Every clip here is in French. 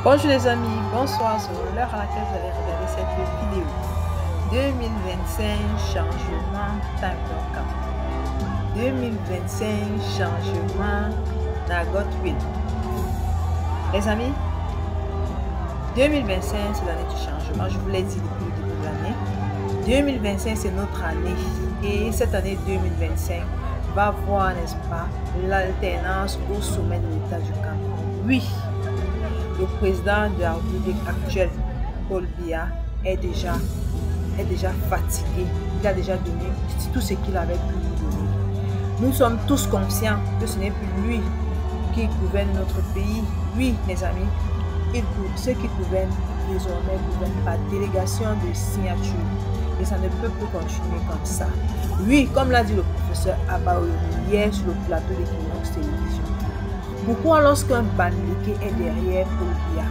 Bonjour les amis, bonsoir, c'est l'heure à laquelle vous allez regarder cette vidéo. 2025 changement Tangoka. 2025 changement Nagotwin. Les amis, 2025 c'est l'année du changement, je vous l'ai dit depuis le début de l'année. 2025 c'est notre année et cette année 2025 va voir, n'est-ce pas, l'alternance au sommet de l'État du Cameroun. Oui, le président de la République actuelle, Paul Biya, est déjà fatigué. Il a déjà donné tout ce qu'il avait pu nous donner. Nous sommes tous conscients que ce n'est plus lui qui gouverne notre pays. Oui, mes amis, ceux qui gouvernent désormais gouvernent par délégation de signature. Et ça ne peut plus continuer comme ça. Oui, comme l'a dit le professeur Abaoyomi hier sur le plateau d'Equinox Télévision. Pourquoi lorsqu'un Bamileke est derrière Paul Biya,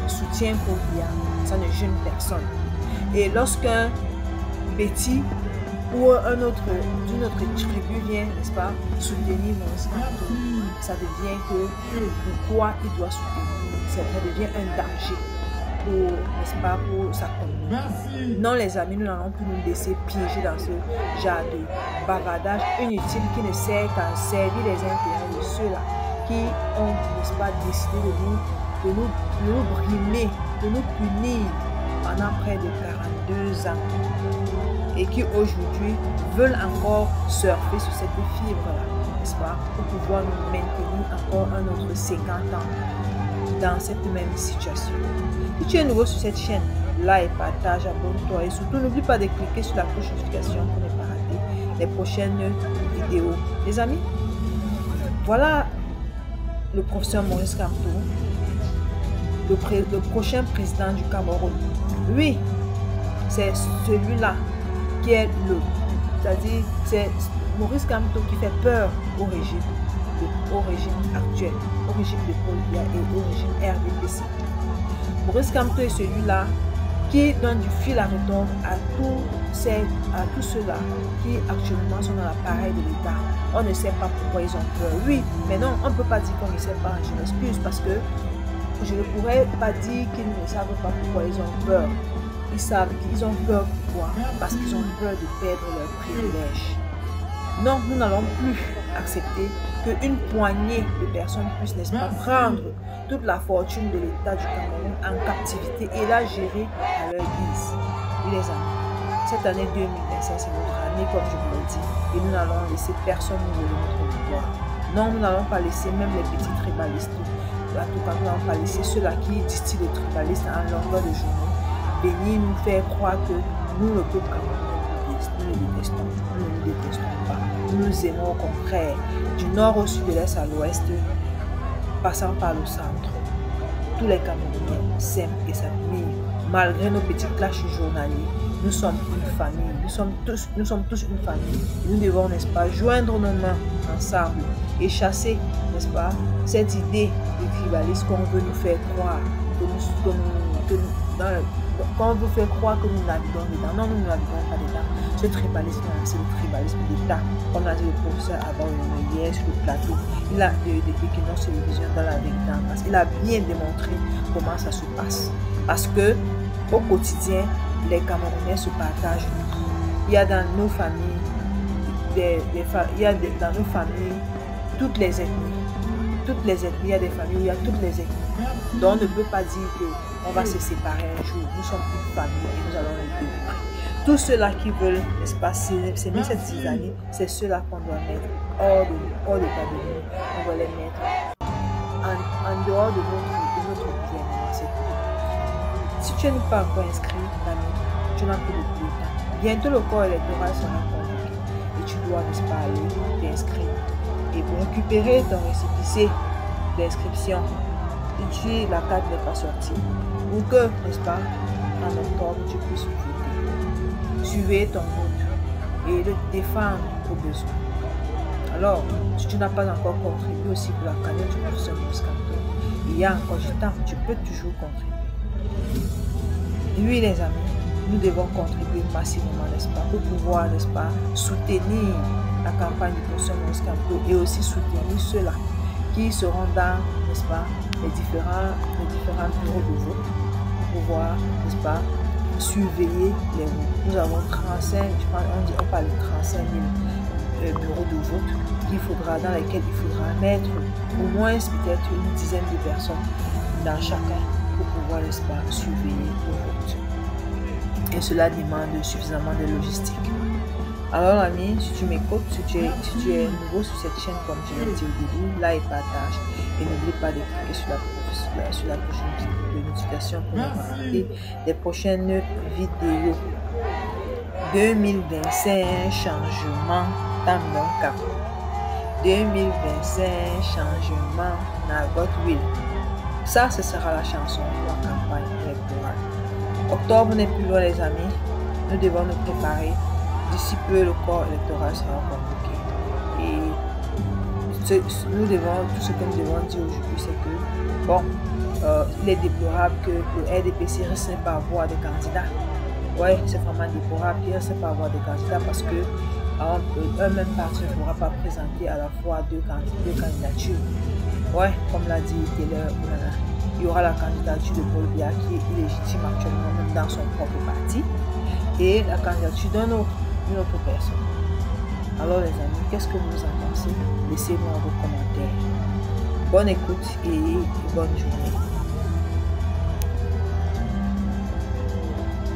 soutient Paul Biya, ça ne gêne personne. Et lorsqu'un Betty ou un autre d'une autre tribu vient, n'est-ce pas, soutenir Maurice Kamto, ça devient que pourquoi il doit soutenir, ça devient un danger pour, n'est-ce pas, pour sa communauté. Non les amis, nous n'allons plus nous laisser piéger dans ce genre de bavardage inutile qui ne sert qu'à servir les intérêts de ceux-là qui ont, n'est-ce pas, décidé de nous brimer, de nous punir pendant près de 42 ans et qui aujourd'hui veulent encore surfer sur cette fibre-là, n'est-ce pas, pour pouvoir nous maintenir encore un autre 50 ans dans cette même situation. Si tu es nouveau sur cette chaîne, like, partage, abonne-toi et surtout n'oublie pas de cliquer sur la cloche de notification pour ne pas rater les prochaines vidéos. Les amis, voilà le professeur Maurice Kamto, le prochain président du Cameroun. Oui, c'est celui-là qui est c'est-à-dire c'est Maurice Kamto qui fait peur au régime actuel, au régime de Paul Biya et au régime RDPC. Maurice Kamto est celui-là qui donne du fil à retordre à tous ceux-là qui actuellement sont dans l'appareil de l'État. On ne sait pas pourquoi ils ont peur. Oui, mais non, on ne peut pas dire qu'on ne sait pas. Je m'excuse parce que je ne pourrais pas dire qu'ils ne savent pas pourquoi ils ont peur. Ils savent qu'ils ont peur pourquoi? Parce qu'ils ont peur de perdre leurs privilèges. Non, nous n'allons plus accepter qu'une poignée de personnes puissent, n'est-ce pas, prendre toute la fortune de l'État du Cameroun en captivité et la gérer à leur guise. Oui les amis, cette année 2025 c'est notre année comme je vous l'ai dit et nous n'allons laisser personne nous voler notre pouvoir. Non, nous n'allons pas laisser même les petits tribalistes. En tout cas, nous n'allons pas laisser ceux-là qui distillent le tribalisme en longueur de journée venir nous faire croire que nous, le peuple camerounais, nous le détestons. Nous ne le détestons pas. Nous nous aimons au contraire, du nord au sud, de l'est à l'ouest, passant par le centre. Tous les Camerounais s'aiment et s'admirent. Malgré nos petits clashs journaliers, nous sommes une famille. Nous sommes tous une famille. Et nous devons, n'est-ce pas, joindre nos mains ensemble et chasser, n'est-ce pas, cette idée de tribalisme qu'on veut nous faire croire qu'on veut faire croire que nous naviguons dedans. Non, nous ne naviguons pas dedans. Ce tribalisme, c'est le tribalisme d'État. Comme l'a dit le professeur Abaoyomi hier sur le plateau, il a de Equinox Télévision dans la vérité en face. Il a bien démontré comment ça se passe. Parce que au quotidien, les Camerounais se partagent. Il y a dans nos familles, dans nos familles toutes les ethnies. Toutes les ethnies, il y a des familles où il y a toutes les ethnies. Donc on ne peut pas dire qu'on va se séparer un jour. Nous sommes une famille et nous allons les développer. Tous ceux-là qui veulent, n'est-ce pas, s'aimer cette zizanie, c'est ceux-là qu'on doit mettre hors d'état de nous. On doit les mettre en dehors de notre gouvernement. C'est tout. Si tu n'es pas encore inscrit, l'ami, tu n'as plus de bulletin. Bientôt le corps électoral sera convoqué et tu dois, n'est-ce pas, aller t'inscrire. Et pour récupérer ton récépissé d'inscription, si la carte n'est pas sortie, pour que, n'est-ce pas, en octobre, tu puisses voter. Suivez ton vote et le défendre au besoin. Alors, si tu n'as pas encore contribué aussi pour la cagnotte du professeur Maurice Kamto, il y a encore du temps, tu peux toujours contribuer. Oui les amis, nous devons contribuer massivement, n'est-ce pas, pour pouvoir, n'est-ce pas, soutenir la campagne du professeur Maurice Kamto et aussi soutenir ceux-là qui seront dans, n'est-ce pas, les différents bureaux de vote pour pouvoir, n'est-ce pas, surveiller les votes. Nous avons 35, on parle de 35 000 bureaux de vote dans lesquels il faudra mettre au moins peut-être une dizaine de personnes dans chacun pour pouvoir, n'est-ce pas, surveiller le vote. Et cela demande suffisamment de logistique. Alors ami, si tu m'écoutes, si tu es nouveau sur cette chaîne comme je l'ai dit au début, like et partage. Et n'oublie pas de cliquer sur la cloche de notification pour ne pas rater les prochaines vidéos. 2025, changement dans mon cap. 2025, changement dans votre ville. Ça, ce sera la chanson pour la campagne électorale. Octobre n'est plus loin les amis. Nous devons nous préparer. D'ici peu, le corps électoral sera convoqué. Et tout ce que nous devons dire aujourd'hui, c'est que, bon, il est déplorable que le RDPC risque de ne pas avoir de candidats. Ouais, c'est vraiment déplorable qu'il risque de ne pas avoir de candidats parce que un même parti ne pourra pas présenter à la fois deux candidatures. Ouais, comme l'a dit Taylor, il y aura la candidature de Paul Biya qui est illégitime actuellement même dans son propre parti et la candidature d'une autre personne. Alors les amis, qu'est-ce que vous en pensez? Laissez-moi vos commentaires. Bonne écoute et bonne journée.